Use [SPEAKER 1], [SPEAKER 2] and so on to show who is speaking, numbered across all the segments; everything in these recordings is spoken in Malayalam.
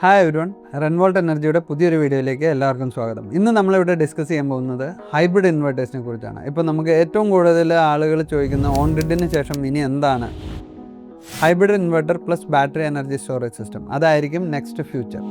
[SPEAKER 1] ഹായ് എവരിവൺ, റെൻവോൾട്ട് എനർജിയുടെ പുതിയൊരു വീഡിയോയിലേക്ക് എല്ലാവർക്കും സ്വാഗതം. ഇന്ന് നമ്മളിവിടെ ഡിസ്കസ് ചെയ്യാൻ പോകുന്നത് ഹൈബ്രിഡ് ഇൻവെർട്ടേഴ്സിനെ കുറിച്ചാണ്. ഇപ്പോൾ നമുക്ക് ഏറ്റവും കൂടുതൽ ആളുകൾ ചോദിക്കുന്ന ഓൺ ഗ്രിഡിന് ശേഷം ഇനി എന്താണ് hybrid inverter plus battery energy storage system, അതായിരിക്കും നെക്സ്റ്റ് ഫ്യൂച്ചർ.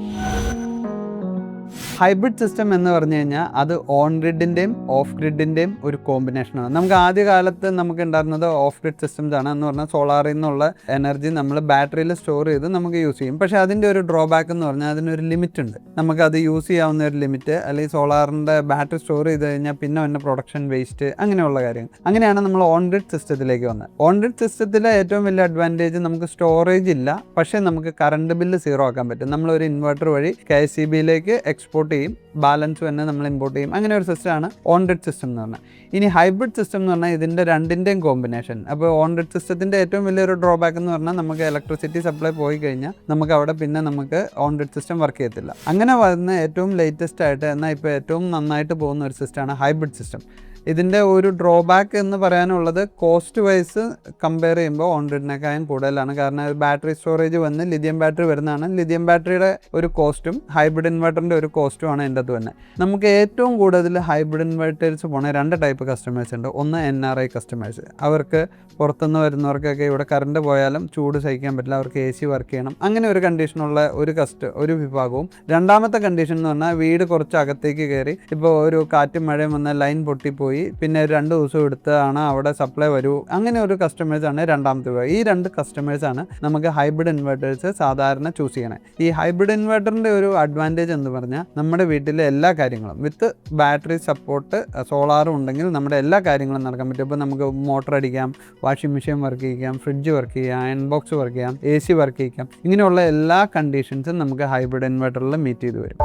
[SPEAKER 1] ഹൈബ്രിഡ് സിസ്റ്റം എന്ന് പറഞ്ഞു കഴിഞ്ഞാൽ അത് ഓൺ ഗ്രിഡിൻ്റെയും ഓഫ് ഗ്രിഡിൻ്റെയും ഒരു കോമ്പിനേഷനാണ്. നമുക്ക് ആദ്യകാലത്ത് നമുക്ക് ഉണ്ടായിരുന്നത് ഓഫ് ഗ്രിഡ് സിസ്റ്റംസ് ആണ്. എന്ന് പറഞ്ഞാൽ സോളാറിൽ നിന്നുള്ള എനർജി നമ്മൾ ബാറ്ററിയിൽ സ്റ്റോർ ചെയ്ത് നമുക്ക് യൂസ് ചെയ്യും. പക്ഷേ അതിൻ്റെ ഒരു ഡ്രോബാക്ക് എന്ന് പറഞ്ഞാൽ അതിനൊരു ലിമിറ്റ് ഉണ്ട്. നമുക്കത് യൂസ് ചെയ്യാവുന്ന ഒരു ലിമിറ്റ്, അല്ലെങ്കിൽ സോളാറിൻ്റെ ബാറ്ററി സ്റ്റോർ ചെയ്ത് കഴിഞ്ഞാൽ പിന്നെ വന്ന പ്രൊഡക്ഷൻ വേസ്റ്റ്, അങ്ങനെയുള്ള കാര്യങ്ങൾ. അങ്ങനെയാണ് നമ്മൾ ഓൺ ഗ്രിഡ് സിസ്റ്റത്തിലേക്ക് വന്നത്. ഓൺ ഗ്രിഡ് സിസ്റ്റത്തിലെ ഏറ്റവും വലിയ അഡ്വാൻറ്റേജ് നമുക്ക് സ്റ്റോറേജ് ഇല്ല, പക്ഷേ നമുക്ക് കറണ്ട് ബില്ല് സീറോ ആക്കാൻ പറ്റും. നമ്മളൊരു ഇൻവെർട്ടർ വഴി KSEBയിലേക്ക് എക്സ്പോർട്ട് ചെയ്യും, ബാലൻസ് തന്നെ നമ്മൾ ഇമ്പോർട്ട് ചെയ്യും. അങ്ങനെ ഒരു സിസ്റ്റമാണ് ഓൺ ഗ്രിഡ് സിസ്റ്റം എന്ന് പറഞ്ഞാൽ. ഇനി ഹൈബ്രിഡ് സിസ്റ്റം എന്ന് പറഞ്ഞാൽ ഇതിൻ്റെ രണ്ടിൻ്റെയും കോമ്പിനേഷൻ. അപ്പോൾ ഓൺ ഗ്രിഡ് സിസ്റ്റത്തിൻ്റെ ഏറ്റവും വലിയൊരു ഡ്രോബാക്ക് എന്ന് പറഞ്ഞാൽ നമുക്ക് ഇലക്ട്രിസിറ്റി സപ്ലൈ പോയി കഴിഞ്ഞാൽ നമുക്ക് അവിടെ പിന്നെ നമുക്ക് ഓൺ ഗ്രിഡ് സിസ്റ്റം വർക്ക് ചെയ്യത്തില്ല. അങ്ങനെ വരുന്ന ഏറ്റവും ലേറ്റസ്റ്റ് ആയിട്ട് എന്നാൽ ഇപ്പോൾ ഏറ്റവും നന്നായിട്ട് പോകുന്ന ഒരു സിസ്റ്റമാണ് ഹൈബ്രിഡ് സിസ്റ്റം. ഇതിൻ്റെ ഒരു ഡ്രോബാക്ക് എന്ന് പറയാനുള്ളത് കോസ്റ്റ് വൈസ് കമ്പയർ ചെയ്യുമ്പോൾ ഓൺ ഗ്രിഡിനേക്കാളും കൂടുതലാണ്. കാരണം ബാറ്ററി സ്റ്റോറേജ് വന്ന് ലിഥിയം ബാറ്ററി വരുന്നതാണ്. ലിഥിയം ബാറ്ററിയുടെ ഒരു കോസ്റ്റും ഹൈബ്രിഡ് ഇൻവെർട്ടറിൻ്റെ ഒരു കോസ്റ്റുമാണ് എൻ്റെ അത് തന്നെ. നമുക്ക് ഏറ്റവും കൂടുതൽ ഹൈബ്രിഡ് ഇൻവെർട്ടേഴ്സ് പോണ രണ്ട് ടൈപ്പ് കസ്റ്റമേഴ്സ് ഉണ്ട്. ഒന്ന് NRI കസ്റ്റമേഴ്സ്. അവർക്ക് പുറത്തുനിന്ന് വരുന്നവർക്കൊക്കെ ഇവിടെ കറണ്ട് പോയാലും ചൂട് സഹിക്കാൻ പറ്റില്ല, അവർക്ക് AC വർക്ക് ചെയ്യണം, അങ്ങനെ ഒരു കണ്ടീഷനുള്ള ഒരു വിഭാഗവും. രണ്ടാമത്തെ കണ്ടീഷൻ എന്ന് പറഞ്ഞാൽ വീട് കുറച്ച് അകത്തേക്ക് കയറി, ഇപ്പോൾ ഒരു കാറ്റും മഴയും വന്ന ലൈൻ പൊട്ടിപ്പോയി, പിന്നെ 2 ദിവസം എടുത്താണ് അവിടെ സപ്ലൈ വരൂ, അങ്ങനെ ഒരു കസ്റ്റമേഴ്സാണ് രണ്ടാമത്തെ വിഭാഗം. ഈ രണ്ട് കസ്റ്റമേഴ്സാണ് നമുക്ക് ഹൈബ്രിഡ് ഇൻവെർട്ടേഴ്സ് സാധാരണ ചൂസ് ചെയ്യണേ. ഈ ഹൈബ്രിഡ് ഇൻവെർട്ടറിൻ്റെ ഒരു അഡ്വാൻറ്റേജ് എന്ന് പറഞ്ഞാൽ നമ്മുടെ വീട്ടിലെ എല്ലാ കാര്യങ്ങളും വിത്ത് ബാറ്ററി സപ്പോർട്ട് സോളാറും ഉണ്ടെങ്കിൽ നമ്മുടെ എല്ലാ കാര്യങ്ങളും നടക്കാൻ പറ്റും. ഇപ്പോൾ നമുക്ക് മോട്ടർ അടിക്കാം, വാഷിംഗ് മെഷീൻ വർക്ക് ചെയ്യാം, ഫ്രിഡ്ജ് വർക്ക് ചെയ്യാം, അയൺ ബോക്സ് വർക്ക് ചെയ്യാം, AC വർക്ക് ചെയ്യിക്കാം. ഇങ്ങനെയുള്ള എല്ലാ കണ്ടീഷൻസും നമുക്ക് ഹൈബ്രിഡ് ഇൻവെർട്ടറിൽ മീറ്റ് ചെയ്ത് വരും.